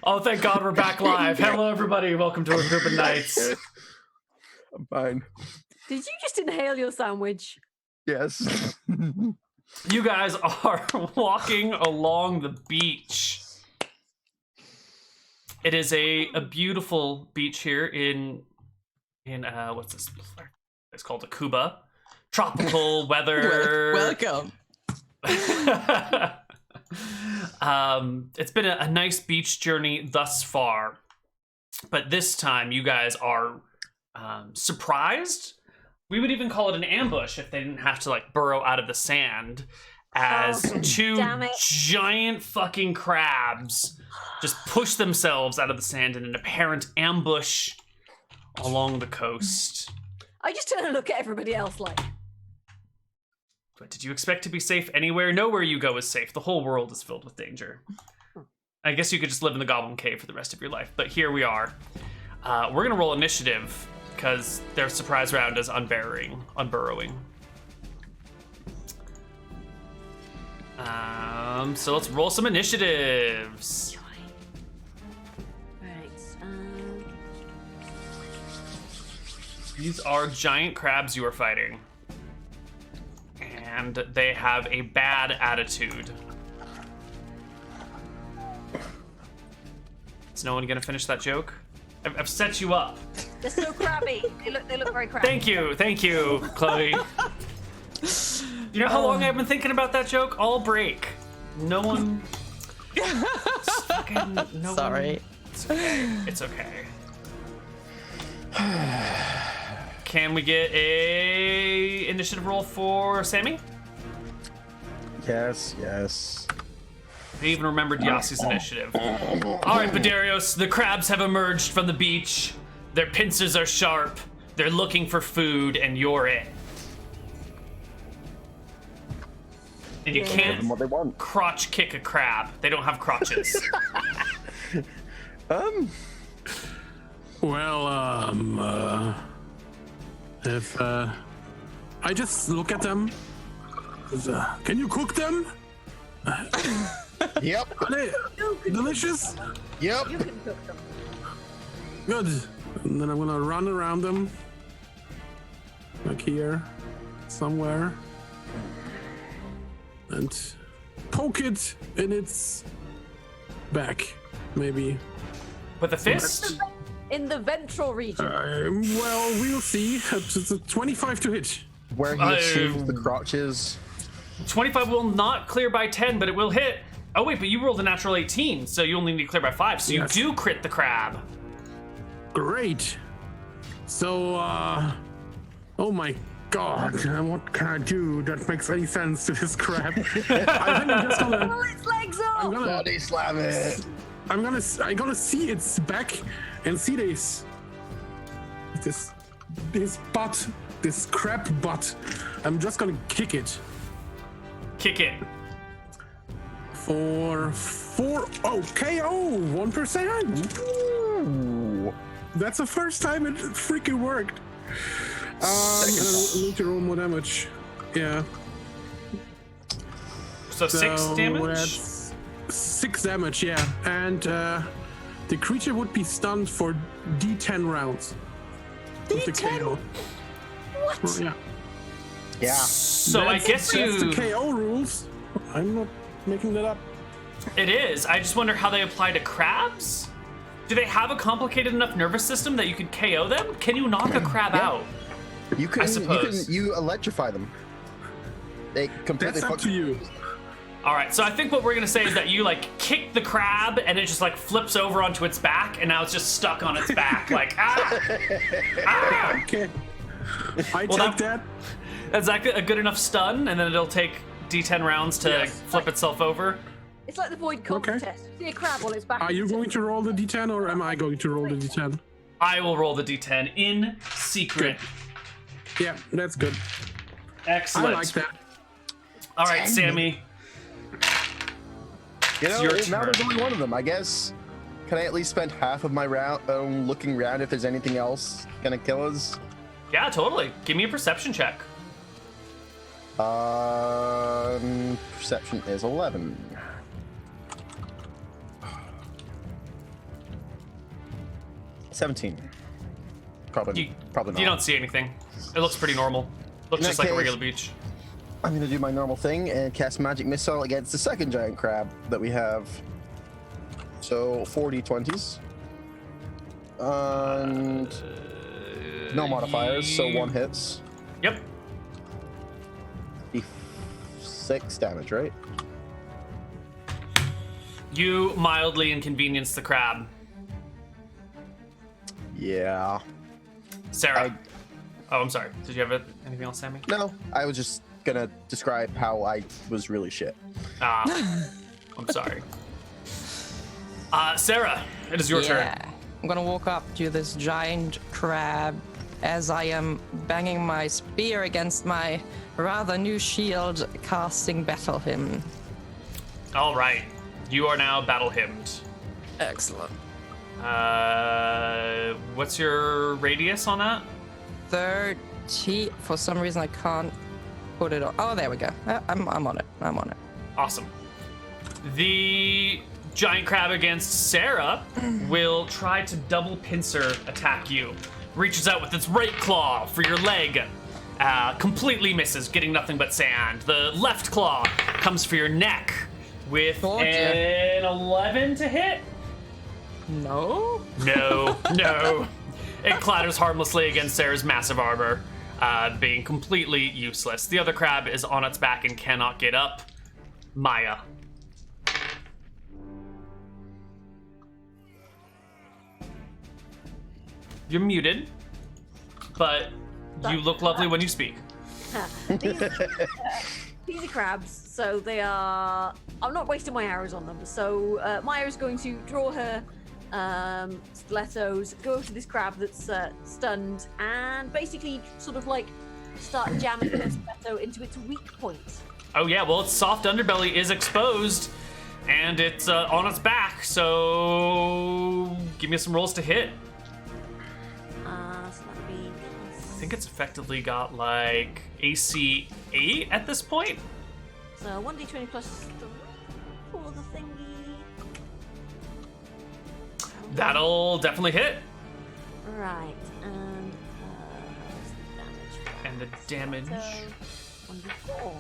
Oh, thank God we're back live. Hello, everybody. Welcome to Akuban Nights. I'm fine. Did you just inhale your sandwich? Yes. You guys are walking along the beach. It is a beautiful beach here in what's this? It's called Akuban. Tropical weather. Welcome. It's been a nice beach journey thus far, but this time you guys are surprised. We would even call it an ambush if they didn't have to like burrow out of the sand, as two giant fucking crabs just push themselves out of the sand in an apparent ambush along the coast. I just turn and look at everybody else like. But did you expect to be safe anywhere? Nowhere you go is safe. The whole world is filled with danger. I guess you could just live in the Goblin Cave for the rest of your life, but here we are. We're gonna roll initiative because their surprise round is unburrowing. So let's roll some initiatives. Right. These are giant crabs you are fighting. And they have a bad attitude. Is no one gonna finish that joke? I've set you up. They're so crabby. They look very crabby. Thank you, Chloe. You know how long I've been thinking about that joke? All break. No one. Sorry. It's okay. Can we get a initiative roll for Sammy? Yes. I even remembered Yassi's initiative. All right, but Darius, the crabs have emerged from the beach. Their pincers are sharp. They're looking for food, and you're it. And you can't What they want. crotch kick a crab. They don't have crotches. Well, if I just look at them, can you cook them? Yep. Are they delicious? Yep. You can cook them. Good. And then I'm gonna run around them, like here, somewhere, and poke it in its back, maybe. With a fist? In the ventral region. Well, we'll see. It's a 25 to hit. Where he assumes the crotches. 25 will not clear by 10, but it will hit. Oh wait, but you rolled a natural 18, so you only need to clear by 5, so Yes. you do crit the crab. Great. So, oh my god, what can I do that makes any sense to this crab? I think I'm just gonna, Pull its legs up. Body slam it. I'm gonna see its back and see this butt, this crab butt. I'm just gonna kick it Kick it. for KO 1%. Ooh. That's the first time it freaking worked. And I need to roll more damage. Yeah. So 6 damage? That's 6 damage, yeah. And the creature would be stunned for D10 rounds. With the KO. What? Yeah. Yeah. So I guess That's the you... KO rules. I'm not making that up. It is. I just wonder how they apply to crabs? Do they have a complicated enough nervous system that you could KO them? Can you knock a crab out? You can. I suppose. You electrify them. They completely. That's up to you. All right, so I think what we're gonna say is that you like kick the crab and it just like flips over onto its back and now it's just stuck on its back like ah! Okay. I Well, take that. That's like a good enough stun, and then it'll take D10 rounds to Yes. flip itself over. It's like the void contest. See a crab on its back. Are you going to roll the D10 or am I going to roll the D10? I will roll the D10 in secret. Yeah, that's good. Excellent. I like that. All right, Sammy. You know, your now turn. there's only one of them. I guess. Can I at least spend half of my round looking around if there's anything else gonna kill us? Yeah, totally. Give me a perception check. Perception is 11. 17. Probably not. You don't see anything. It looks pretty normal. Looks In just that like a case- regular beach. I'm gonna do my normal thing and cast magic missile against the second giant crab that we have. So 40 20s. And no modifiers, so 1 hits. Yep. 6 damage, right? You mildly inconvenience the crab. Yeah. Sarah. Oh, I'm sorry. Did you have anything else, Sammy? No, I was just gonna describe how I was really shit. Ah, I'm sorry. Sarah, it is your turn. I'm gonna walk up to this giant crab as I am banging my spear against my rather new shield, casting Battle Hymn. All right. You are now battle hymned. Excellent. What's your radius on that? 30. For some reason, I can't put it on. Oh, there we go. I'm on it. I'm on it. Awesome. The giant crab against Sarah will try to double pincer attack you. Reaches out with its right claw for your leg. Completely misses, getting nothing but sand. The left claw comes for your neck with an 11 to hit. No? No. It clatters harmlessly against Sarah's massive armor, being completely useless. The other crab is on its back and cannot get up. Maya. You're muted, but you look lovely when you speak. These are crabs, so they are. I'm not wasting my arrows on them. So Maya is going to draw her stilettos, go over to this crab that's stunned, and basically sort of like start jamming her stiletto into its weak point. Oh yeah, well its soft underbelly is exposed, and it's on its back. So give me some rolls to hit. So that'd be. I think it's effectively got like AC 8 at this point. So 1d20 plus 3 for the thingy. That'll definitely hit. Right, and And the damage. so 1d4.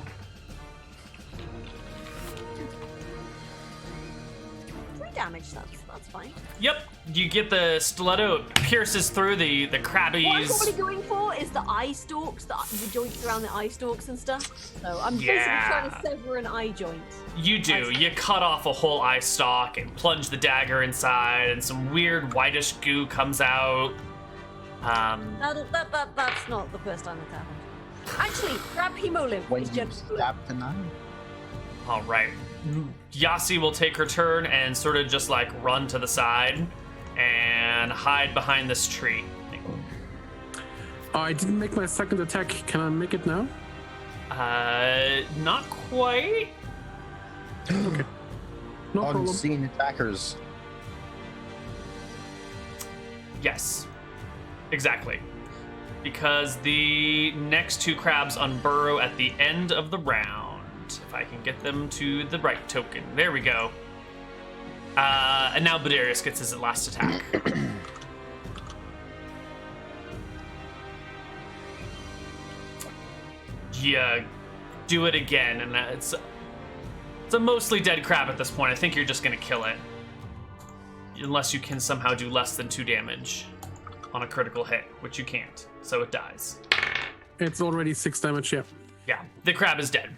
3 damage. That's fine. Yep, you get the stiletto, it pierces through the What I'm crabbies. probably going for is the eye stalks, the joints around the eye stalks and stuff. So I'm Yeah. basically trying to sever an eye joint. You do. You cut off a whole eye stalk and plunge the dagger inside, and some weird whitish goo comes out. That's not the first time that's happened. Actually, grab hemolymph When is you just stab tonight. All right. Yasi will take her turn and sort of just like run to the side and hide behind this tree. I didn't make my second attack. Can I make it now? Not quite. Okay. No problem. Unseen attackers. Yes, exactly. Because the next 2 crabs unburrow at the end of the round. If I can get them to the right token. There we go. And now Darius gets his last attack. Yeah, do it again, and it's a mostly dead crab at this point. I think you're just gonna kill it. Unless you can somehow do less than 2 damage on a critical hit, which you can't, so it dies. It's already 6 damage, yeah. Yeah, the crab is dead.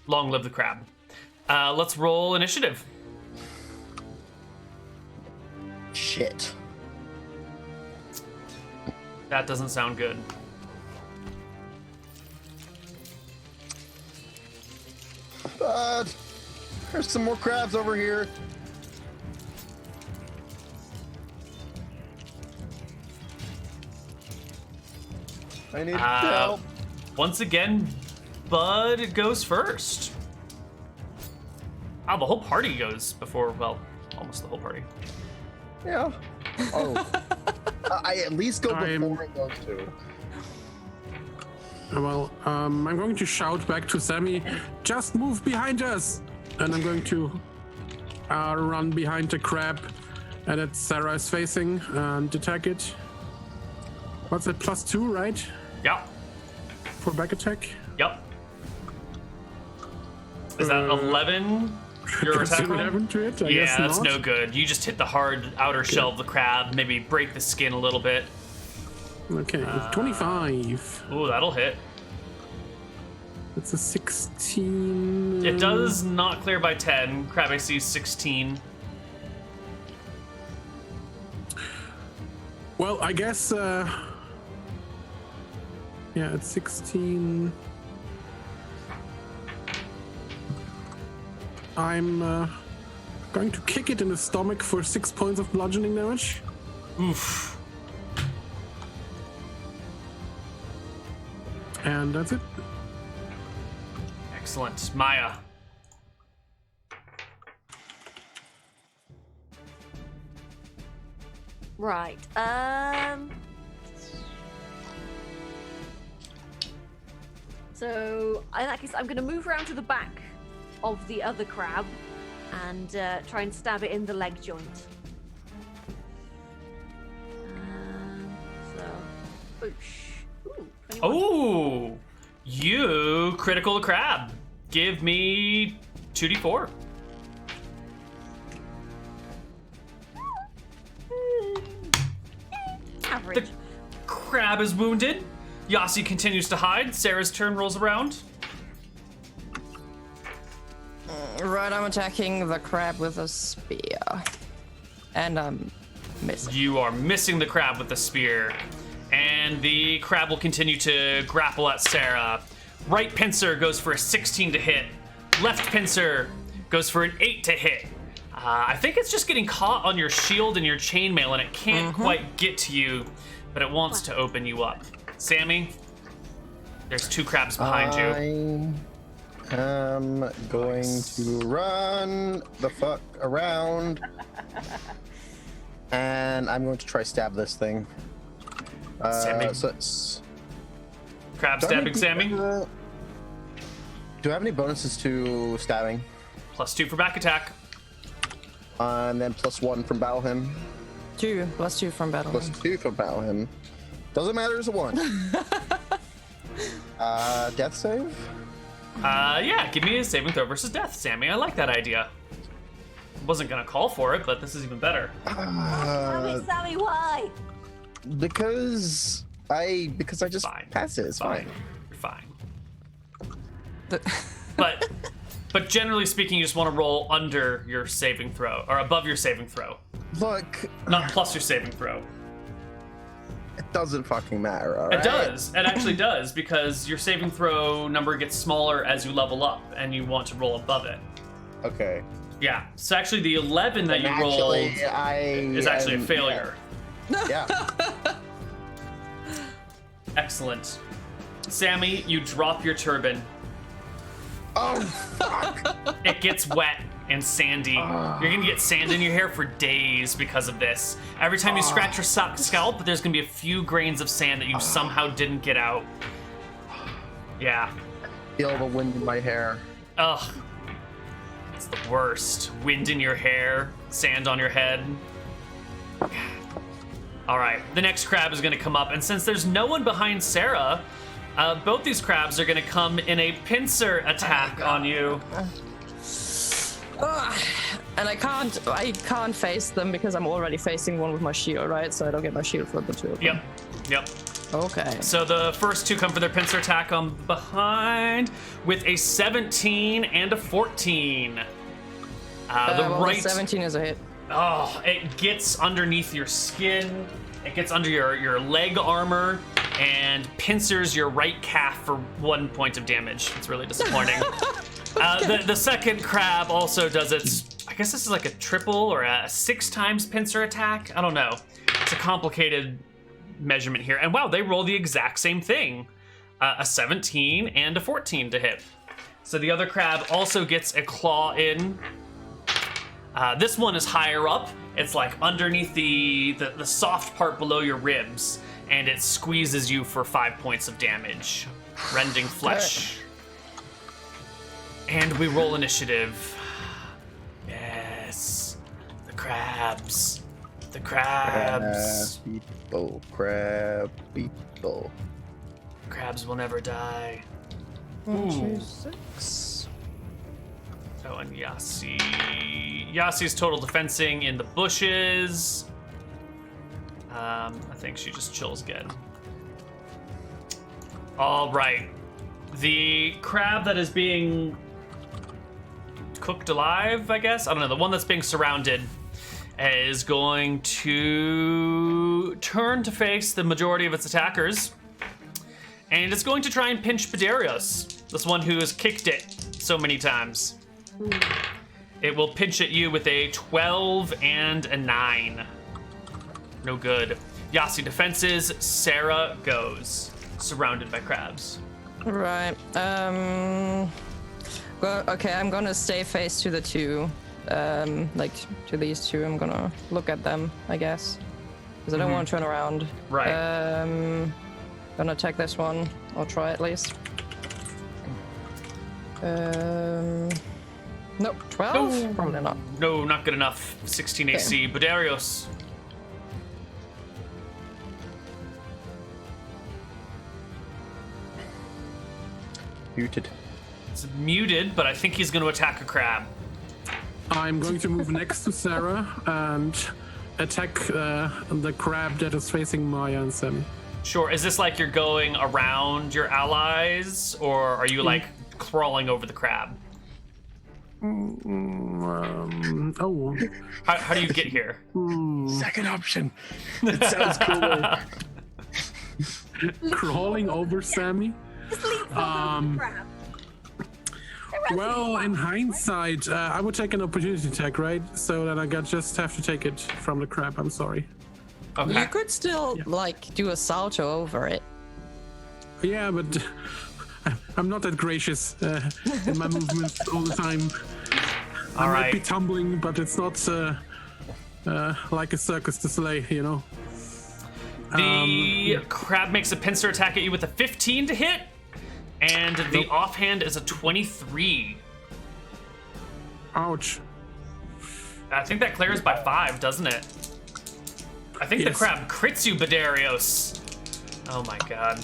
Long live the crab. Let's roll initiative. Shit. That doesn't sound good. But there's some more crabs over here. I need help. Once again, Bud goes first. Oh, the whole party goes before, well, almost the whole party. Yeah. Oh. I at least go before those 2. Well, I'm going to shout back to Sammy, just move behind us! And I'm going to run behind the crab And it's Sarah is facing and attack it. What's it? +2, right? Yep. For back attack? Yep. Is that 11? Your Does attack it roll? 11 to hit? I Yeah, guess that's not. no good. You just hit the hard outer shell of the crab, maybe break the skin a little bit. Okay, 25. Ooh, that'll hit. It's a 16. It does not clear by 10. Crab AC is 16. Well, I guess, yeah, it's 16. I'm going to kick it in the stomach for 6 points of bludgeoning damage. Oof. And that's it. Excellent. Maya. Right. So in that case, I'm going to move around to the back of the other crab and try and stab it in the leg joint. So, boosh. Ooh, 21. Ooh. You critical the crab. Give me 2d4. Average. The crab is wounded. Yasi continues to hide. Sarah's turn rolls around. Right, I'm attacking the crab with a spear. And I'm missing. You are missing the crab with the spear. And the crab will continue to grapple at Sarah. Right pincer goes for a 16 to hit. Left pincer goes for an 8 to hit. I think it's just getting caught on your shield and your chainmail, and it can't quite get to you, but it wants to open you up. Sammy, there's 2 crabs behind you. I am going to run the fuck around, and I'm going to try stab this thing. Sammy. So it's Crab stabbing Sammy. do I have any bonuses to stabbing? +2 for back attack. And then +1 from battle him. 2 + 2 from battle. +2 from battle him. Doesn't matter, it's a 1. Death save? Yeah, give me a saving throw versus death, Sammy. I like that idea. Wasn't gonna call for it, but this is even better. Sammy, why? Because I just Fine. pass it. It's fine. You're fine. The- But generally speaking, you just want to roll under your saving throw or above your saving throw, Look, not plus your saving throw. it doesn't fucking matter. All right? It does. It actually does, because your saving throw number gets smaller as you level up, and you want to roll above it. Okay. Yeah. So actually, the 11 that you rolled Actually, is actually a failure. Yeah. Excellent. Sammy, you drop your turban. Oh, fuck. It gets wet and sandy. You're gonna get sand in your hair for days because of this. Every time you scratch your scalp, there's gonna be a few grains of sand that you somehow didn't get out. Yeah. Feel the wind in my hair. Ugh. It's the worst. Wind in your hair, sand on your head. All right, the next crab is gonna come up, and since there's no one behind Sarah, both these crabs are gonna come in a pincer attack on you. And I can't face them because I'm already facing one with my shield, right? So I don't get my shield for the 2 of them. Yep. Okay. So the first 2 come for their pincer attack on behind with a 17 and a 14. The Well, right 17 is a hit. Oh, it gets underneath your skin. It gets under your leg armor and pincers your right calf for 1 point of damage. It's really disappointing. The second crab also does its, I guess this is like a triple or a 6 times pincer attack. I don't know. It's a complicated measurement here. And wow, they roll the exact same thing. A 17 and a 14 to hit. So the other crab also gets a claw in. This one is higher up. It's like underneath the soft part below your ribs, and it squeezes you for 5 points of damage, rending flesh. And we roll initiative. Yes, the crabs The crabs. Crab people. Crabs will never die. 1, 2, 6. Oh, and Yassi. Yassi's total defensing in the bushes. I think she just chills again. All right. The crab that is being cooked alive, I guess? I don't know. The one that's being surrounded is going to turn to face the majority of its attackers. And it's going to try and pinch Darius, this one who has kicked it so many times. It will pinch at you with a 12 and a 9. No good. Yassi defenses. Sarah goes. Surrounded by crabs. Right. Okay, I'm gonna stay face to the two. Like to these two. I'm gonna look at them, I guess, because I don't want to turn around. Right. Gonna attack this one. I'll try at least. Nope. 12. Probably not. No, not good enough. 16 AC. But Darius. Muted. It's muted, but I think he's going to attack a crab. I'm going to move next to Sarah and attack the crab that is facing Maya and Sam. Sure. Is this like you're going around your allies, or are you like crawling over the crab? Oh. How do you get here? Second option. It sounds cooler. Crawling over Sammy? Well, in hindsight, I would take an opportunity attack, right? So then I just have to take it from the crab. I'm sorry. Okay. You could still like do a salto over it. Yeah, but I'm not that gracious in my movements all the time. I might be tumbling, but it's not like a circus display, you know. The crab makes a pincer attack at you with a 15 to hit, and the offhand is a 23. Ouch. I think that clears by 5, doesn't it? I think the crab crits you, Darius. Oh my god.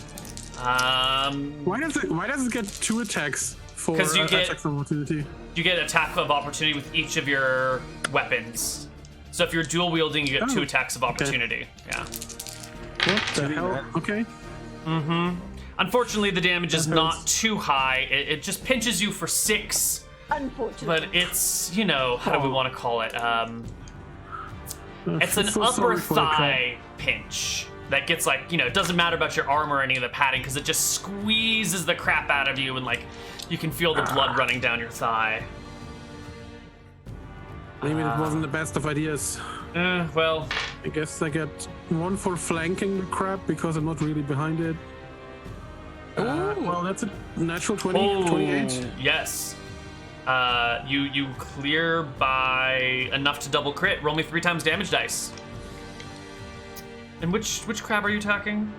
Why does it get 2 attacks for attacks of opportunity? You get attack of opportunity with each of your weapons. So if you're dual wielding, you get 2 attacks of opportunity. Yeah. What the hell? Okay. Unfortunately, the damage is not too high. It just pinches you for 6. Unfortunately. But it's, you know, how do we want to call it? It's an upper thigh pinch that gets like, you know, it doesn't matter about your armor or any of the padding because it just squeezes the crap out of you and like you can feel the blood running down your thigh. Maybe it wasn't the best of ideas. Well, I guess I get 1 for flanking the crab because I'm not really behind it. Well, that's a natural 28. Yes. You clear by enough to double crit. Roll me 3 times damage dice. And which crab are you attacking?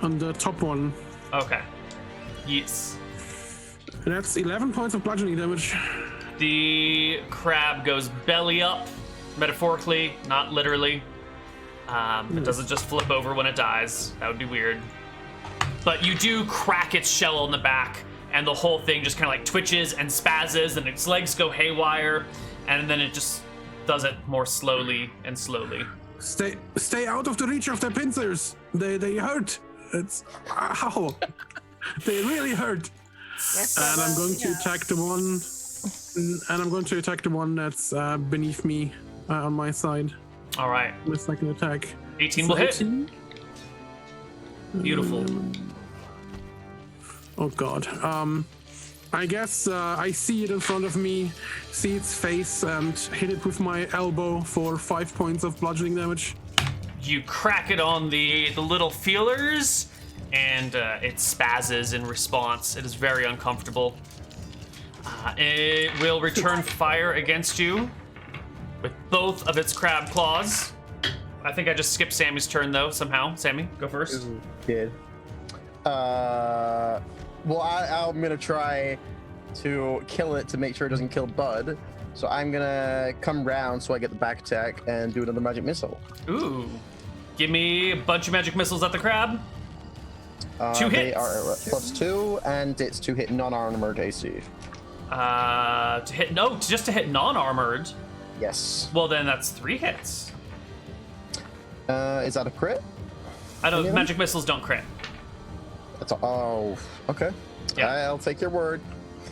On the top one. Okay. Yes. And that's 11 points of bludgeoning damage. The crab goes belly up, metaphorically, not literally. It doesn't just flip over when it dies. That would be weird. But you do crack its shell on the back, and the whole thing just kind of like twitches and spazzes, and its legs go haywire, and then it just does it more slowly and slowly. Stay out of the reach of the pincers. They hurt. It's ow. They really hurt. Yes, And I'm going to attack the one. And I'm going to attack the one that's beneath me on my side. All right. With second attack. 18 will hit. Beautiful. Oh god. I guess I see it in front of me, see its face, and hit it with my elbow for 5 points of bludgeoning damage. You crack it on the little feelers, and it spazzes in response. It is very uncomfortable. It will return fire against you with both of its crab claws. I think I just skipped Sammy's turn, though, somehow. Sammy, go first. Did. Well, I'm going to try to kill it to make sure it doesn't kill Bud. So I'm gonna come round so I get the back attack and do another magic missile. Ooh. Give me a bunch of magic missiles at the crab. 2 They hits. are +2, and it's to hit non-armored AC. Just to hit non-armored. Yes. Well, then that's 3 hits. Is that a crit? I don't. Any of them? Magic missiles don't crit, That's oh, okay. Yeah. I'll take your word.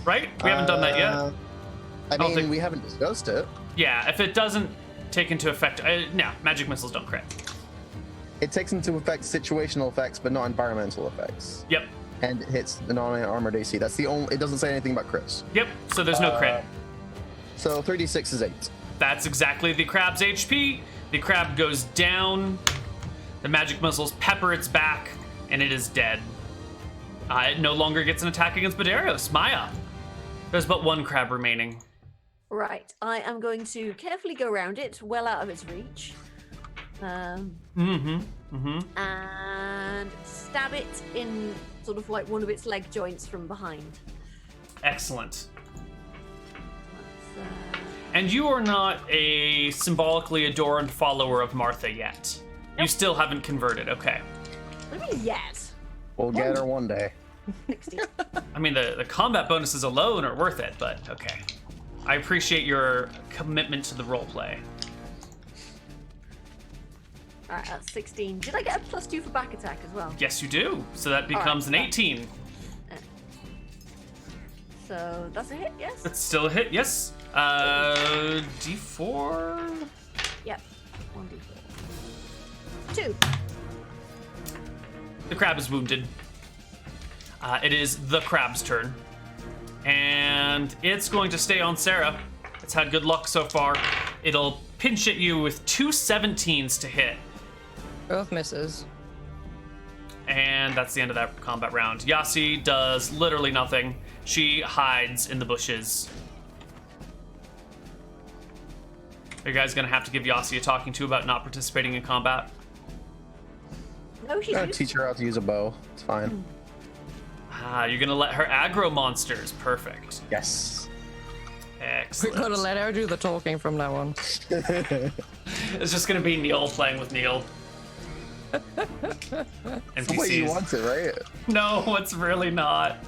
right? We haven't done that yet. I don't mean, think- we haven't discussed it. Yeah, if it doesn't take into effect, no, magic missiles don't crit. It takes into effect situational effects, but not environmental effects. Yep. And it hits the non-armored AC. That's the only. It doesn't say anything about crits. Yep. So there's no crit. So 3d6 is 8. That's exactly the crab's HP. The crab goes down. The magic missiles pepper its back, and it is dead. It no longer gets an attack against Darius. Maya. There's but 1 crab remaining. Right, I am going to carefully go around it, well out of its reach. And stab it in sort of like one of its leg joints from behind. Excellent. That's, And you are not a symbolically adorned follower of Martha yet. You still haven't converted. Okay. what do you mean yet? We'll get her one day. 16. I mean, the combat bonuses alone are worth it, but okay. I appreciate your commitment to the roleplay. Alright, that's 16. Did I get a +2 for back attack as well? Yes, you do. So that becomes an yeah. 18. So that's a hit, yes? That's still a hit, yes. D4. Yep. 1d4. 2. The crab is wounded. It is the crab's turn. And it's going to stay on Sarah. It's had good luck so far. It'll pinch at you with 2 17s to hit. Both misses. And that's the end of that combat round. Yasi does literally nothing. She hides in the bushes. Are you guys gonna have to give Yasi a talking to about not participating in combat? No, she's I'll used teach her how to use a bow. It's fine. You're gonna let her aggro monsters. Perfect. Yes. We're Excellent. gonna let her do the talking from now on. It's just gonna be Neal playing with Neal. That's the way you NPCs. want it, right? No, it's really not.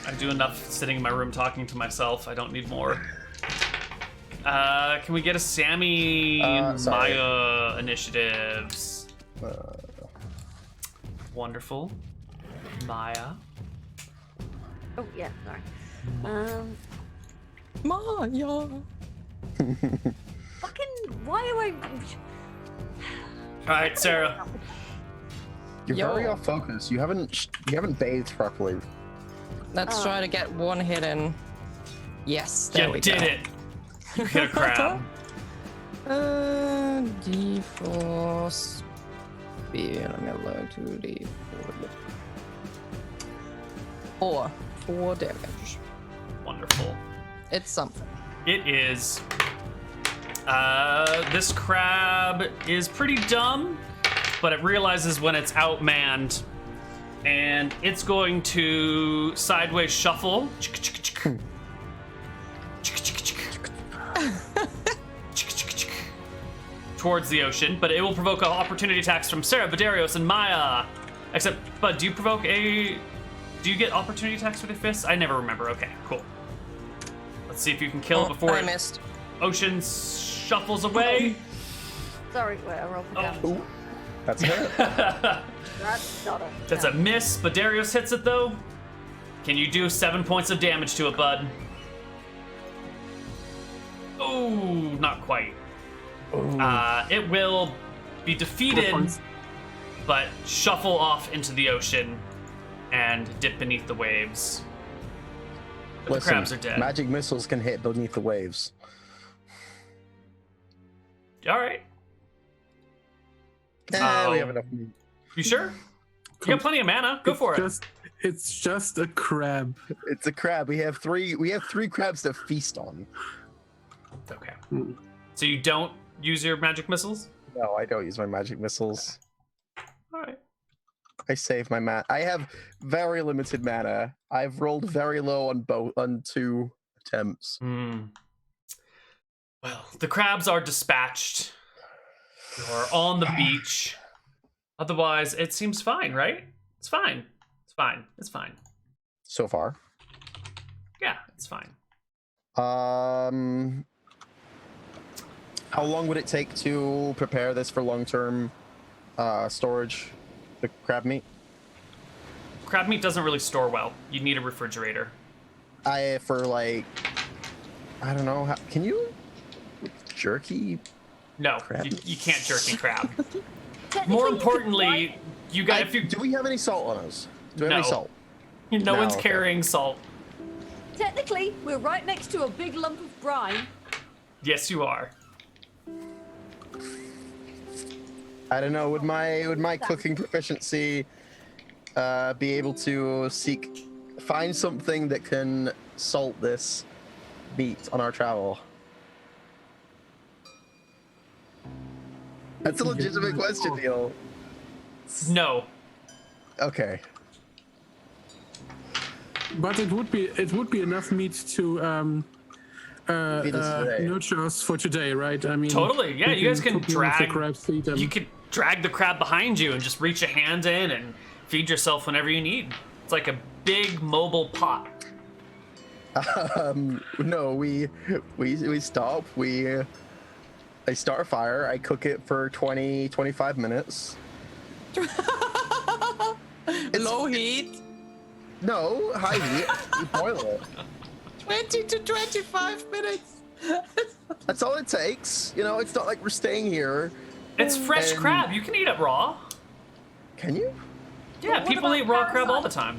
I do enough sitting in my room talking to myself. I don't need more. Can we get a Sammy and sorry. Maya initiatives? Wonderful. Maya. Oh, yeah, sorry. Maya. Fucking, why am I... All right, Sarah. You're Yo. very off focus. You haven't bathed properly. Let's try to get one hit in. Yes, there You we did go. it. You hit a crab. D4 spear. Let me look. 2d4. 4 damage. Wonderful. It's something. It is. This crab is pretty dumb, but it realizes when it's outmanned, and it's going to sideways shuffle towards the ocean, but it will provoke opportunity attacks from Sarah, Darius, and Maya. Except, Bud, do you get opportunity attacks with your fists? I never remember. Okay, cool. Let's see if you can kill it before I it missed. ocean shuffles away. Sorry, wait, I rolled for damage. Ooh, that's it. That's not a... That's a miss, but Darius hits it though. Can you do 7 points of damage to it, bud? Oh, not quite. It will be defeated, but shuffle off into the ocean and dip beneath the waves. But Listen, the crabs are dead. magic missiles can hit beneath the waves. All right. We have enough. You sure? You got plenty of mana. Go for it. It's just a crab. It's a crab. We have three crabs to feast on. Okay. So you don't use your magic missiles? No, I don't use my magic missiles. All right. I save my mana. I have very limited mana. I've rolled very low on both on two attempts. Well, the crabs are dispatched. You're on the beach. Otherwise, it seems fine, right? It's fine. It's fine. It's fine. So far. Yeah, it's fine. How long would it take to prepare this for long-term storage? The crab meat? Crab meat doesn't really store well. You need a refrigerator. I don't know. Can you jerky? No, Crab? you can't jerky crab. Technically, More you could importantly, fry- you got if you Do we have any salt on us? Do we have any No. salt? no one's okay. carrying salt. Technically, we're right next to a big lump of brine. Yes, you are. I don't know. Would my cooking proficiency be able to find something that can salt this meat on our travel? That's a legitimate question, Neal. No. Okay. But it would be enough meat to Feed us today. nurture us for today, right? I mean, Totally. Yeah, we you guys can cook one of the drag. crabs, feed them. You could drag the crab behind you and just reach a hand in and feed yourself whenever you need. It's like a big mobile pot. No, we stop. I start a fire. I cook it for 25 minutes. Low heat. No, high heat. You boil it. 20 to 25 minutes. That's all it takes. You know, it's not like we're staying here. It's fresh And- crab. You can eat it raw. Can you? Yeah, what people about eat raw crab all the parasites? time.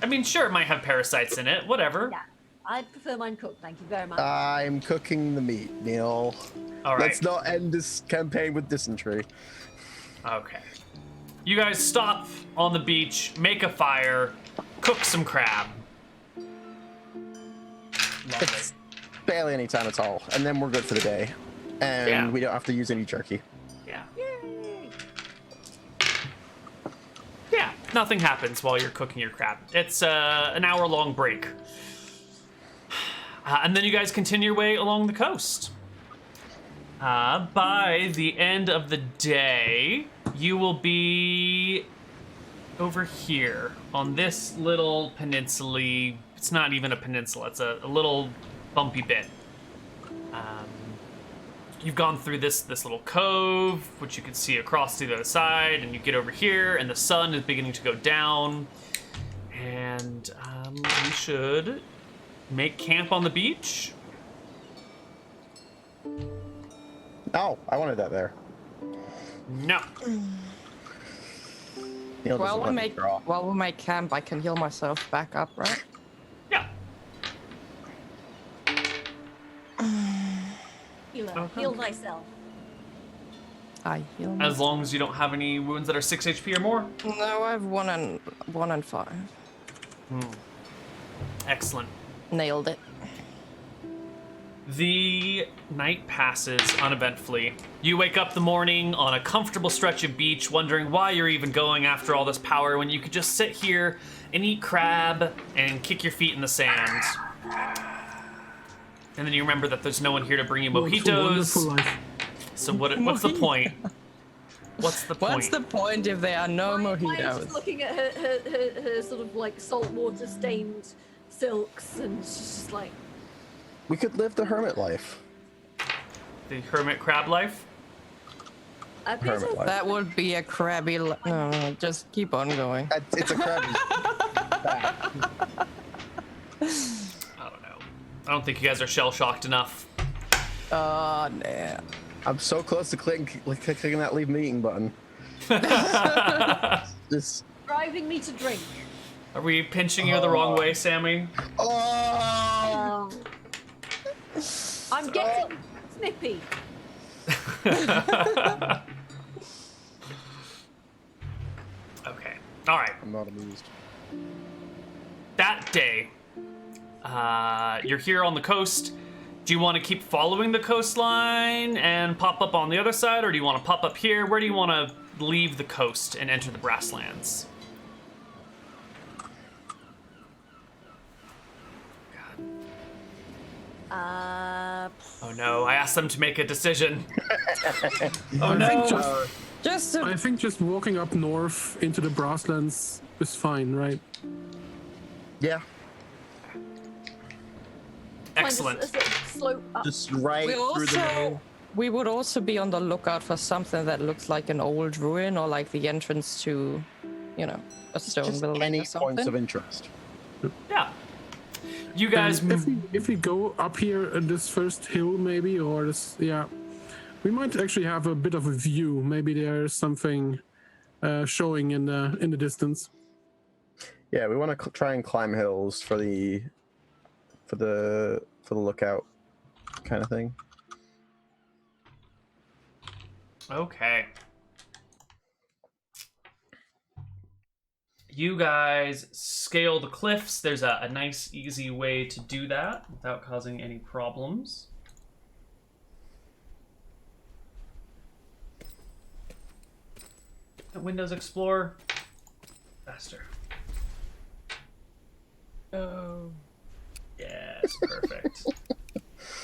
I mean, sure, it might have parasites in it. Whatever. Yeah, I'd prefer mine cooked. Thank you very much. I'm cooking the meat, Neal. All right. Let's not end this campaign with dysentery. Okay. You guys stop on the beach, make a fire, cook some crab. Lovely. It's barely any time at all, and then we're good for the day. And Yeah. we don't have to use any jerky. Yeah. Yay! Yeah. Nothing happens while you're cooking your crab. It's an hour-long break. And then you guys continue your way along the coast. By the end of the day, you will be over here on this little peninsula. It's not even a peninsula. It's a little bumpy bit. You've gone through this little cove, which you can see across to the other side, and you get over here, and the sun is beginning to go down. And we should make camp on the beach. Oh, I wanted that there. No. Neal doesn't let me draw. While we make camp, I can heal myself back up, right? Yeah. Heal thyself. I heal As myself. long as you don't have any wounds that are 6 HP or more. No, I have 1 and 5. Excellent. Nailed it. The night passes uneventfully. You wake up the morning on a comfortable stretch of beach, wondering why you're even going after all this power when you could just sit here and eat crab and kick your feet in the sand. And then you remember that there's no one here to bring you Wonderful mojitos. life. So what's the point? What's the point? What's the point if there are no Maya is just mojitos? looking at her sort of like saltwater stained silks, and she's just like, We could live the hermit life. The hermit crab life? I appear to Hermit life. That would be a crabby. No, just keep on going. It's a crabby. I don't know. I don't think you guys are shell shocked enough. Oh, damn. I'm so close to clicking that leave meeting button. Just. driving me to drink. Are we pinching you the wrong way, Sammy? Oh! I'm getting snippy. Okay. All right. I'm not amused. That day, you're here on the coast. Do you want to keep following the coastline and pop up on the other side, or do you want to pop up here? Where do you want to leave the coast and enter the grasslands? God. Oh no, I asked them to make a decision. Oh I no. think Just to I think just walking up north into the grasslands is fine, right? Yeah, Excellent. Kind of slope up. just right through the middle. we would also be on the lookout for something that looks like an old ruin or like the entrance to, a stone Just building any or something. points of interest. Yeah. You guys. And if we go up here at this first hill, maybe, or this, we might actually have a bit of a view. Maybe there's something showing in the distance. Yeah, we want to try and climb hills for the lookout kind of thing. Okay. You guys scale the cliffs. There's a nice, easy way to do that without causing any problems. Windows Explorer. Faster. Oh. Yes, perfect.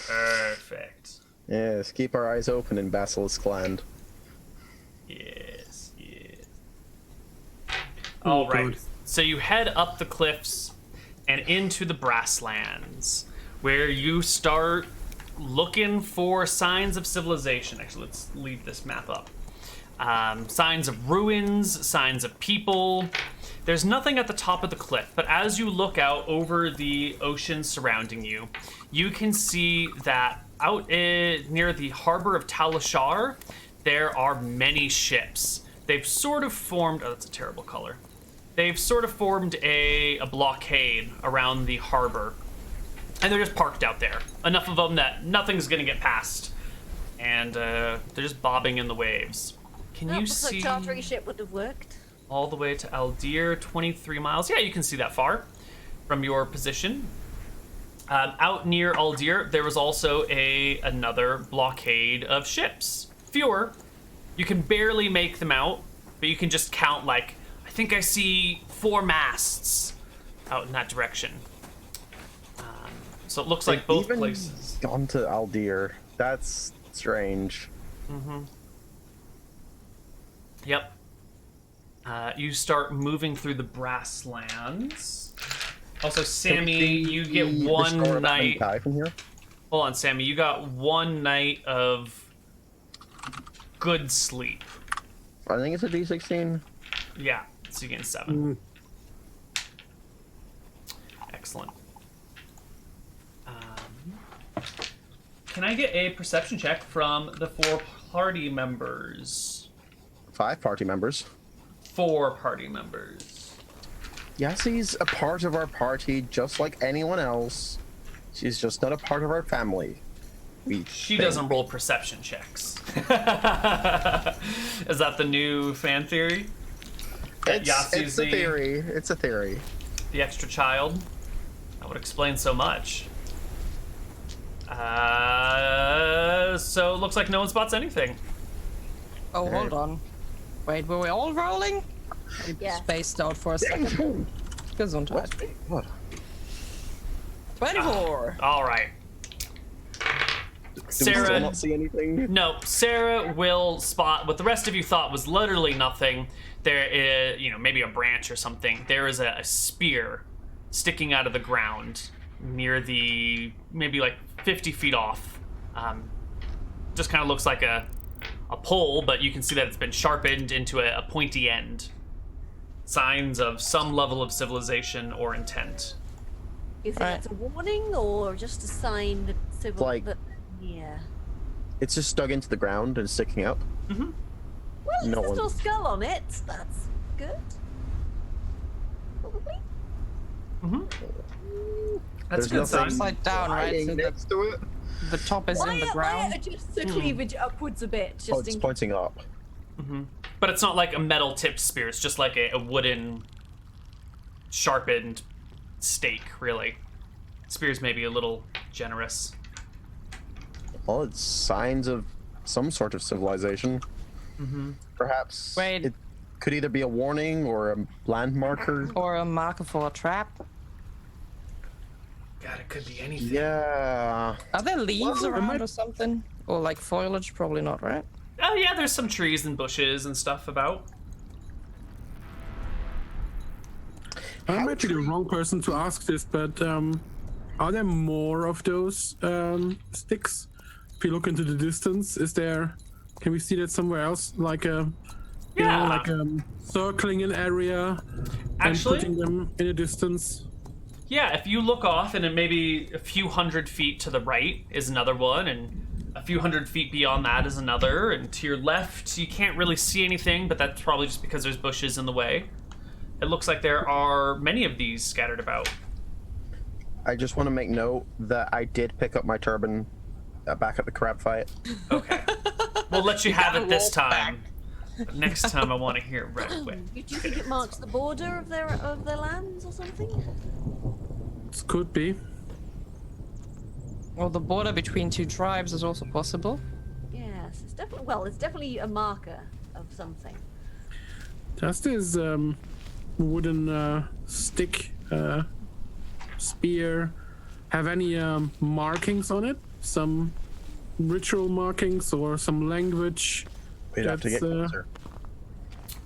Perfect. Yes, keep our eyes open in Basilisk Land. Yes, yes. All right. good. So you head up the cliffs and into the grasslands, where you start looking for signs of civilization. Actually, let's leave this map up. Signs of ruins, signs of people. There's nothing at the top of the cliff, but as you look out over the ocean surrounding you, you can see that out near the harbor of Talashar, there are many ships. They've sort of formed... Oh, that's a terrible color. They've sort of formed a blockade around the harbor, and they're just parked out there. Enough of them that nothing's going to get past, and they're just bobbing in the waves. Can you Looks see... like chartering ship would have worked. all the way to Aldir, 23 miles. Yeah, you can see that far from your position. Out near Aldir, there was also another blockade of ships. Fewer. You can barely make them out, but you can just count, like, I think I see 4 masts out in that direction. So it looks like both Even places. gone to Aldir. That's strange. Yep. You start moving through the grasslands. Also, Sammy, you get one night. From here. Hold on, Sammy. You got one night of good sleep. I think it's a D16. Yeah, so you get 7. Excellent. Can I get a perception check from the 4 party members? 5 party members. 4 party members. Yassi's a part of our party just like anyone else. She's just not a part of our family. She doesn't roll perception checks. Is that the new fan theory? That It's a theory. It's a theory. The extra child? That would explain so much. So it looks like no one spots anything. Oh, hold on. Wait, were we all rolling? I Yeah. spaced out for a second. Gesundheit. What? 24. All right. Do we Sarah, still not see anything? no, Sarah will spot what the rest of you thought was literally nothing. There is, maybe a branch or something. There is a spear sticking out of the ground near maybe like 50 feet off. Just kind of looks like a pole, but you can see that it's been sharpened into a pointy end. Signs of some level of civilization or intent. You think Right. that's a warning or just a sign that civil? Like- Yeah. It's just dug into the ground and sticking up. Well, No there's one- still a skull on it. That's good. Probably. That's a There's good sign. nothing Upside down, right? hiding So next to it. the top is in the Why ground. adjust the cleavage upwards a bit? Just Oh, it's in pointing up. But it's not like a metal tipped spear. It's just like a wooden, sharpened stake, really. Spear's maybe a little generous. Well, it's signs of some sort of civilization. Perhaps Wait. it could either be a warning or a land marker. Or a marker for a trap. God, it could be anything. Yeah. Are there leaves Well, around or something? Or like foliage? Probably not, right? Oh yeah, there's some trees and bushes and stuff about. I might be the wrong person to ask this, but are there more of those sticks? If you look into the distance, can we see that somewhere else? Like a, circling an area Actually, and putting them in a distance? yeah, if you look off and then maybe a few 100 feet to the right is another one, and a few 100 feet beyond that is another, and to your left you can't really see anything, but that's probably just because there's bushes in the way. It looks like there are many of these scattered about. I just want to make note that I did pick up my turban back at the crab fight. Okay. We'll let you have it this time. But next time I want to hear it right away. Do you think it marks the border of their lands or something? It could be. Or the border between two tribes is also possible. Yes, it's definitely a marker of something. Does this wooden stick spear have any markings on it? Some ritual markings or some language? We'd have to get closer.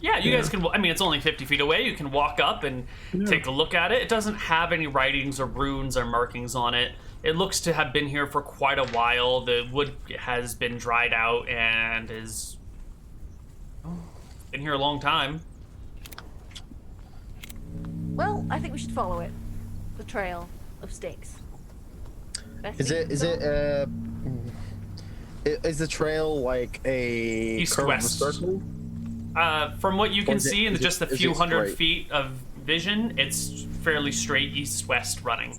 Yeah, you guys can. I mean, it's only 50 feet away. You can walk up and take a look at it. It doesn't have any writings or runes or markings on it. It looks to have been here for quite a while. The wood has been dried out and is been here a long time. Well, I think we should follow it. The trail of sticks. Is the trail like a East-west. circle? From what you can see in just a few 100 straight? feet of vision, it's fairly straight east-west running.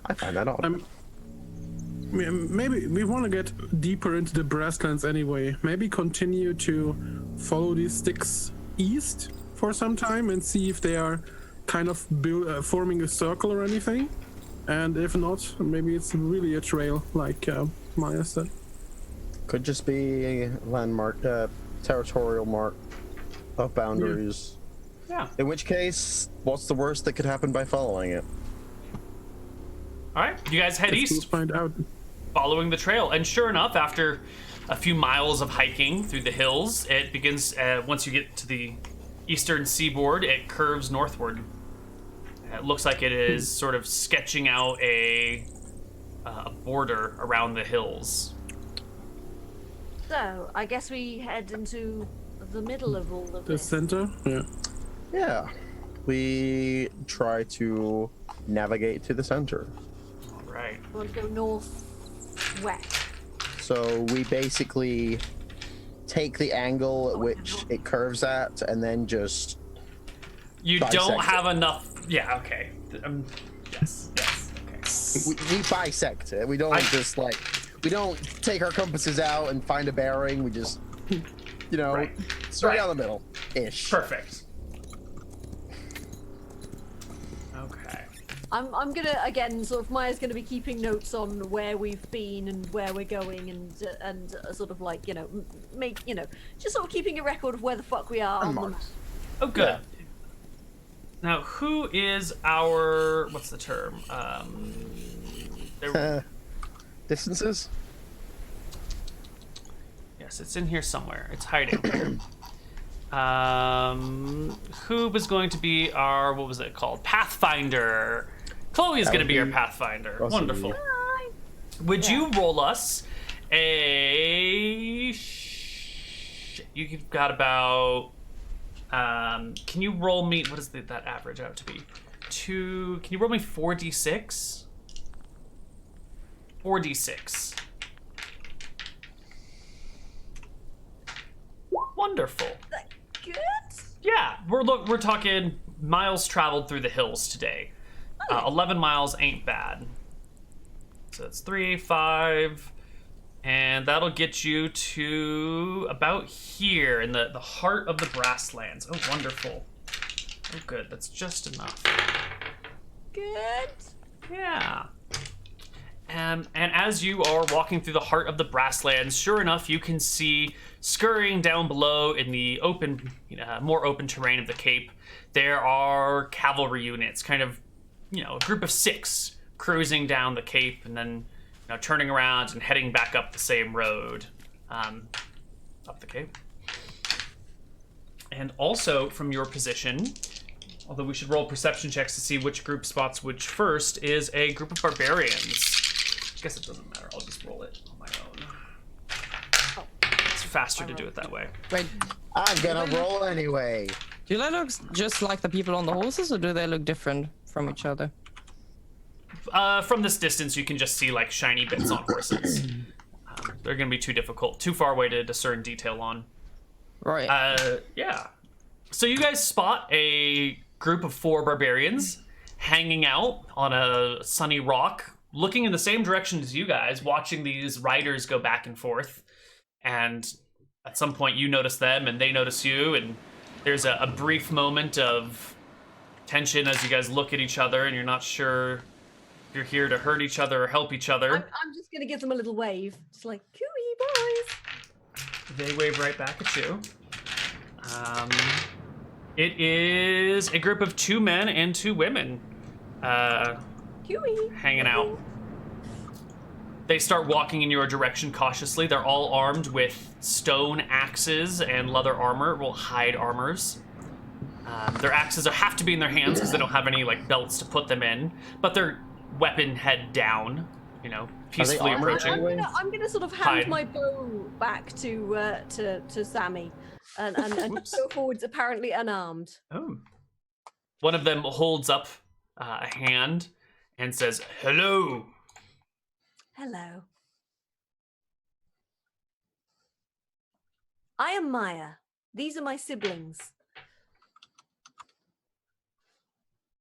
I find that odd. Maybe we want to get deeper into the grasslands anyway. Maybe continue to follow these sticks east for some time and see if they are kind of forming a circle or anything. And if not, maybe it's really a trail, like Maya said. Could just be a landmark, territorial mark of boundaries. Yeah. In which case, what's the worst that could happen by following it? All right, you guys head Let's go east, find out. following the trail. And sure enough, after a few miles of hiking through the hills, it begins, once you get to the eastern seaboard, it curves northward. It looks like it is sort of sketching out a border around the hills. So, I guess we head into the middle of all of The this. center? Yeah. Yeah. We try to navigate to the center. All right. We want to go northwest. So we basically take the angle at which it curves at and then just You bisect don't it. have enough. Yeah. Okay. Yes. Okay. we bisect it. We don't just like we don't take our compasses out and find a bearing. We just Right. straight Right. down the middle ish. Perfect. Okay. I'm gonna again sort of Maya's gonna be keeping notes on where we've been and where we're going and sort of like just sort of keeping a record of where the fuck we are on the map. Oh, good. Now, who is our what's the term? Distances? Yes, it's in here somewhere. It's hiding. Who was going to be our what was it called? Pathfinder. Chloe is That going to would be our be Pathfinder. awesome. Wonderful. Hi. Would Yeah. you roll us a? You've got about. Can you roll me? What is that average out to be? Can you roll me 4d6? 4d6. Wonderful. Good. Yeah, we're talking miles traveled through the hills today. 11 miles ain't bad. So it's 3, 5, and that'll get you to about here in the heart of the grasslands. Oh, wonderful. Oh, good. That's just enough. Good. Yeah. And as you are walking through the heart of the grasslands, sure enough, you can see scurrying down below in the open, more open terrain of the Cape, there are cavalry units, kind of, a group of 6 cruising down the Cape and then, turning around and heading back up the same road, up the Cape. And also from your position, although we should roll perception checks to see which group spots which first, is a group of barbarians. I guess it doesn't matter. I'll just roll it on my own. It's faster to do it that way. Wait, I'm gonna roll anyway. do they look just like the people on the horses, or do they look different from each other? From this distance, you can just see like shiny bits on horses. They're going to be too difficult, too far away to discern detail on. Right. Yeah. So you guys spot a group of 4 barbarians hanging out on a sunny rock, looking in the same direction as you guys, watching these riders go back and forth. And at some point you notice them and they notice you, and there's a brief moment of tension as you guys look at each other and you're not sure if you're here to hurt each other or help each other. I'm just gonna give them a little wave. It's like, cooey boys. They wave right back at you. It is a group of 2 men and 2 women Cooey. hanging out. They start walking in your direction cautiously. They're all armed with stone axes and leather armor, well, hide armors. Their axes have to be in their hands because they don't have any like belts to put them in, but they're weapon head down, peacefully armored? approaching. I'm gonna sort of hand my bow back to Sammy, and go forwards apparently unarmed. Oh. One of them holds up a hand and says, "Hello." Hello. I am Maya. These are my siblings.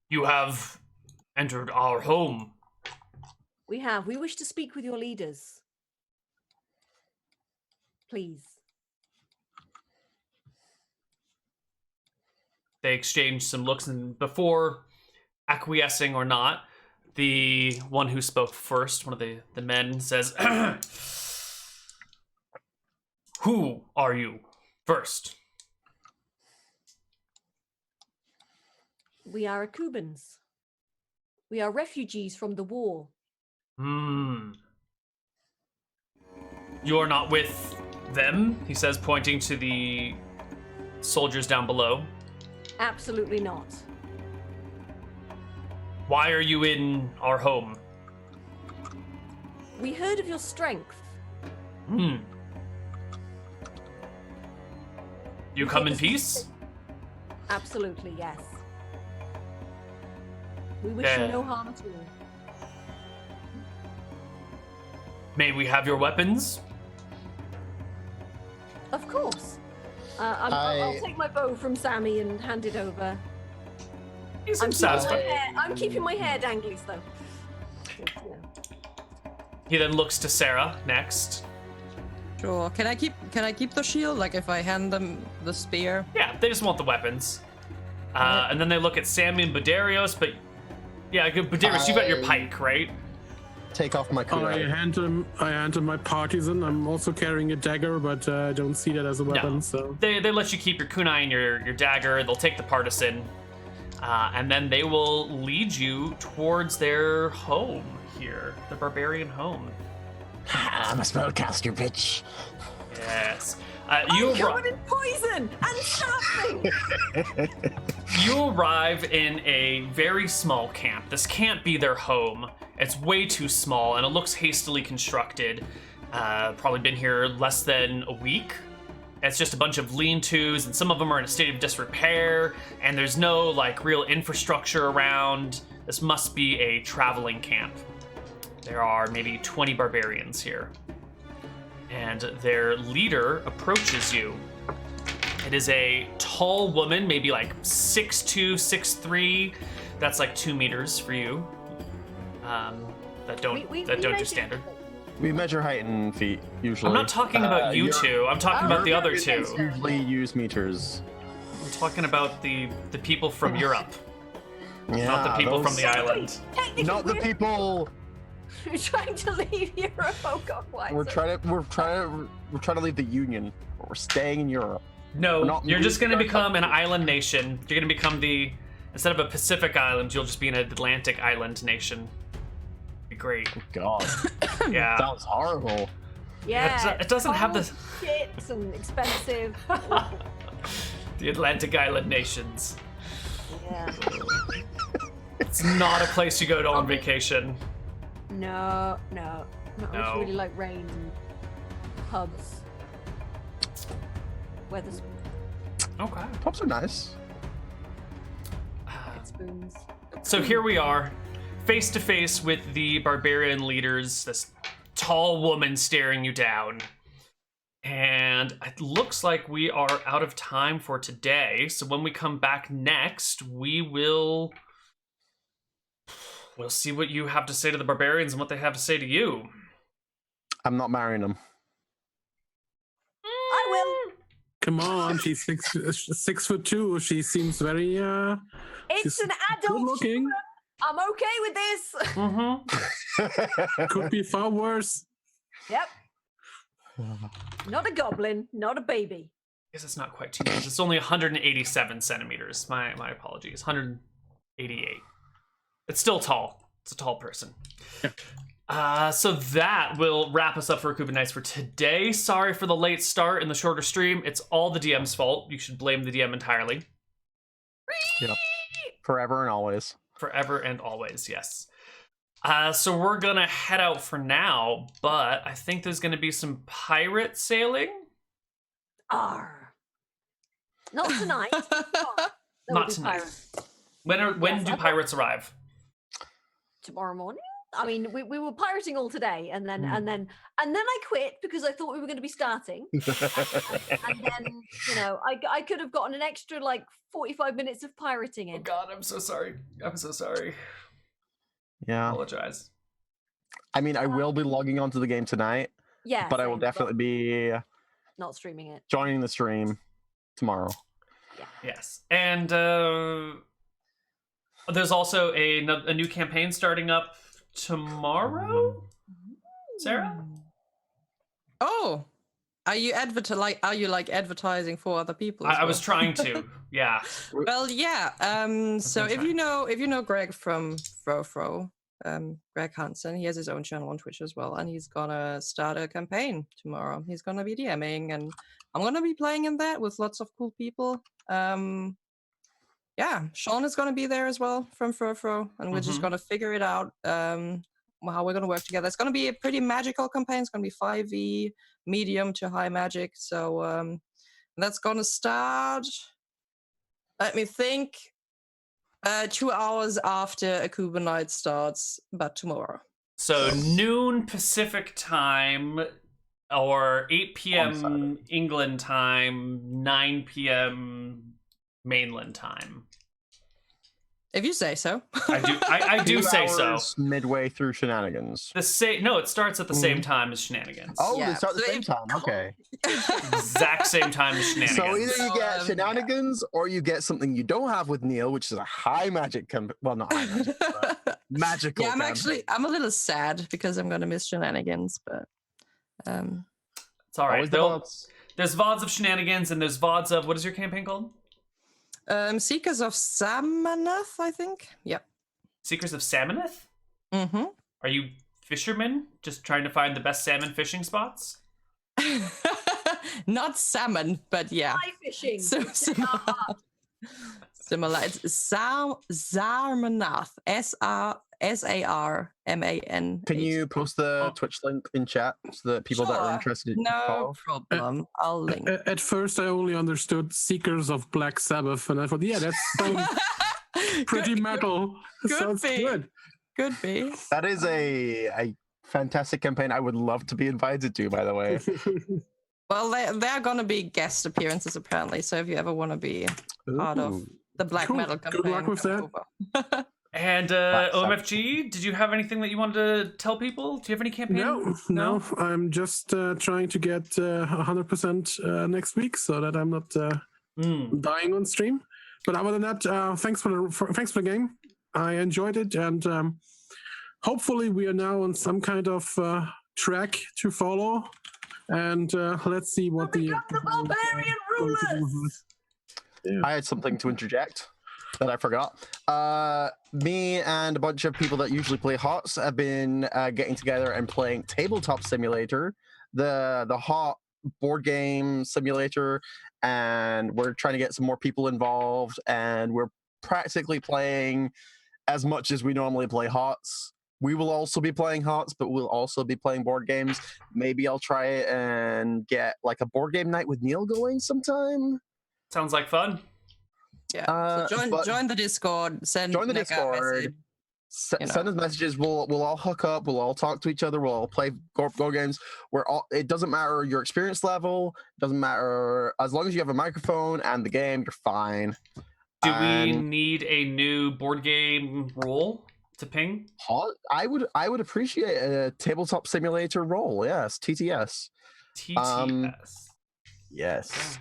You have entered our home. We have. We wish to speak with your leaders. Please. They exchange some looks, and before acquiescing or not, the one who spoke first, one of the men, says, "Who are you first?" We are Akubans. We are refugees from the war. You're not with them, he says, pointing to the soldiers down below. Absolutely not. Why are you in our home? We heard of your strength. You come in peace? Absolutely, yes. We wish you no harm at all. May we have your weapons? Of course. I'll take my bow from Sammy and hand it over. I'm keeping my hair dangly, though. He then looks to Sarah next. Sure. Can I keep the shield? Like if I hand them the spear? Yeah, they just want the weapons. And then they look at Sammy and Darius, but yeah, Darius, you got your pike, right? Take off my kunai. I hand him my partisan. I'm also carrying a dagger, but I don't see that as a weapon. No. So They let you keep your kunai and your dagger. They'll take the partisan, and then they will lead you towards their home here, the barbarian home. I'm a spellcaster, bitch. Yes. I'm covered in poison and sharpening. You arrive in a very small camp. This can't be their home. It's way too small, and it looks hastily constructed. Probably been here less than a week. It's just a bunch of lean-tos, and some of them are in a state of disrepair, and there's no, real infrastructure around. This must be a traveling camp. There are maybe 20 barbarians here. And their leader approaches you. It is a tall woman, maybe 6'2", 6'3". That's 2 meters for you. That don't do standard. We measure height in feet, usually. I'm not talking about you two. I'm talking about the other two. Usually use meters. I'm talking about the people from Europe. Yeah, Not the people from the island. Not the people We're trying to leave Europe. Oh God, why? We're trying to leave the Union. But we're staying in Europe. No, you're just going to become an island nation. You're going to become instead of a Pacific island, you'll just be an Atlantic island nation. Be great. Oh God. Yeah. Sounds horrible. Yeah. It doesn't have the shits and expensive. the Atlantic island nations. Yeah. It's not a place you go to on vacation. No. I just really like rain and pubs. Weather's Okay. Pubs are nice. spoons. So here we are, face to face with the barbarian leaders, this tall woman staring you down. And it looks like we are out of time for today. So when we come back next, we'll see what you have to say to the barbarians and what they have to say to you. I'm not marrying them. I will. Come on, she's 6'2". She seems very It's an adult. good looking. I'm okay with this. Mm-hmm. Could be far worse. Yep. Not a goblin, not a baby. I guess it's not quite 2 meters. It's only 187 centimeters. My apologies. 188. It's still tall. It's a tall person. So that will wrap us up for Akuban Nights for today. Sorry for the late start and the shorter stream. It's all the DM's fault. You should blame the DM entirely. Yep. Forever and always. Forever and always, yes. So we're gonna head out for now, but I think there's gonna be some pirate sailing. Arr. Not tonight. Not tonight. When do pirates arrive? Tomorrow morning. I mean, we were pirating all today, and then I quit because I thought we were going to be starting. and then I could have gotten an extra 45 minutes of pirating in. Oh God, I'm so sorry. I'm so sorry. Yeah. I apologize. I mean, I will be logging onto the game tonight. Yeah. But I will definitely be not streaming it. Joining the stream tomorrow. Yeah. Yes, and there's also a new campaign starting up tomorrow. Sarah? Oh, are you advertising for other people? I was trying to. Yeah. Well, yeah. So if you know Greg from Fro, Greg Hansen, he has his own channel on Twitch as well, and he's gonna start a campaign tomorrow. He's gonna be DMing, and I'm gonna be playing in that with lots of cool people. Yeah, Sean is gonna be there as well from Fro, and we're just gonna figure it out. How we're gonna work together. It's gonna be a pretty magical campaign. It's gonna be 5e, medium to high magic. So that's gonna start. Let me think. 2 hours after Akuban Night starts, but tomorrow. So noon Pacific time, or 8 p.m. England time, 9 p.m. mainland time. If you say so. I do say so. Midway through shenanigans. No, it starts at the same time as shenanigans. Oh, Yeah. they start at the same time. Okay. Exact same time as shenanigans. So either you get shenanigans or you get something you don't have with Neal, which is a high magic well, not high magic, but magical. Yeah, I'm a little sad because I'm gonna miss shenanigans, but it's all right. There's VODs of shenanigans and there's VODs of, what is your campaign called? Seekers of Salmonath, I think. Yep. Seekers of Salmonath? Mm-hmm. Are you fishermen just trying to find the best salmon fishing spots? Not salmon, but yeah. Fly fishing. So similar. It's Sarmanath. SARMAN. Can you post the Twitch link in chat so that people that are interested in No problem. I'll link. At first, I only understood Seekers of Black Sabbath, and I thought, yeah, that sounds pretty metal. Sounds good. Could be. That is a fantastic campaign. I would love to be invited to, by the way. Well, they're going to be guest appearances, apparently. So if you ever want to be part of the black metal campaign. Good luck with that. And OMFG, did you have anything that you wanted to tell people? Do you have any campaign? No. I'm just trying to get 100% next week so that I'm not dying on stream. But other than that, thanks for the game. I enjoyed it, and hopefully we are now on some kind of track to follow, and let's see what the barbarian rulers. Yeah. I had something to interject that I forgot. Me and a bunch of people that usually play HOTS have been getting together and playing Tabletop Simulator, the HOT board game simulator, and we're trying to get some more people involved, and we're practically playing as much as we normally play HOTS. We will also be playing HOTS, but we'll also be playing board games. Maybe I'll try it and get like a board game night with Neal going sometime. Sounds like fun. Yeah. So join the Discord. Join the Discord. Send us messages. We'll all hook up. We'll all talk to each other. We'll all play board games. It doesn't matter your experience level. It doesn't matter, as long as you have a microphone and the game, you're fine. Do we need a new board game rule to ping? I would appreciate a Tabletop Simulator role. Yes, TTS. TTS. Yes.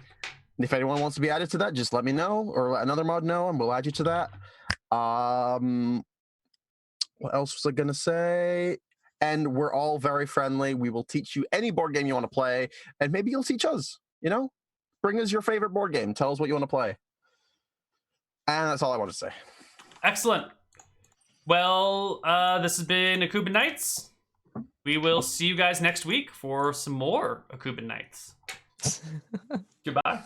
And if anyone wants to be added to that, just let me know or let another mod know, and we'll add you to that. What else was I gonna say? And we're all very friendly. We will teach you any board game you want to play, and maybe you'll teach us. Bring us your favorite board game. Tell us what you want to play. And that's all I want to say. Excellent. Well, this has been Akuban Nights. We will see you guys next week for some more Akuban Nights. Goodbye.